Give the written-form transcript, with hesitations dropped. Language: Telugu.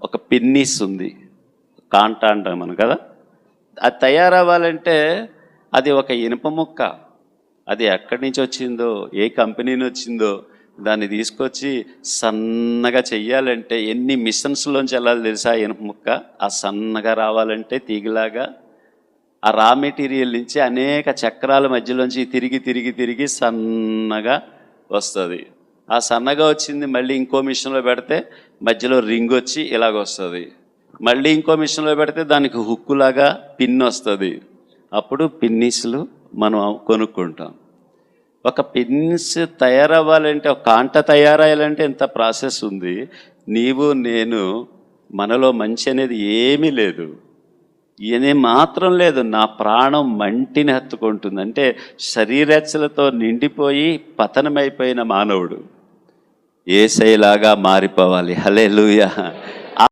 ఒక పిన్నిస్ ఉంది, కాంట అంటాం మనం కదా. అది తయారవ్వాలంటే అది ఒక ఇనుప ముక్క. అది ఎక్కడి నుంచి వచ్చిందో, ఏ కంపెనీ నుంచి వచ్చిందో, దాన్ని తీసుకొచ్చి సన్నగా చెయ్యాలంటే ఎన్ని మిషన్స్లోంచి వెళ్ళాలి తెలుసా? ఇనుప ముక్క ఆ సన్నగా రావాలంటే తీగలాగా ఆ రా మెటీరియల్ నుంచి అనేక చక్రాల మధ్యలోంచి తిరిగి తిరిగి తిరిగి సన్నగా వస్తుంది. ఆ సన్నగా వచ్చింది మళ్ళీ ఇంకో మిషన్లో పెడితే మధ్యలో రింగ్ వచ్చి ఇలాగ వస్తుంది. మళ్ళీ ఇంకో మిషన్లో పెడితే దానికి హుక్కులాగా పిన్ వస్తుంది. అప్పుడు పిన్నిస్లు మనం కొనుక్కుంటాం. ఒక పిన్స్ తయారవ్వాలంటే, ఒక కాంట తయారవ్వాలంటే ఎంత ప్రాసెస్ ఉంది. నీవు నేను మనలో మంచి అనేది ఏమీ లేదు, ఏమీ మాత్రం లేదు. నా ప్రాణం మంటిని హత్తుకుంటుంది. అంటే శరీరచ్చలతో నిండిపోయి పతనమైపోయిన మానవుడు యేసయ్యలాగా మారిపోవాలి. హల్లెలూయా.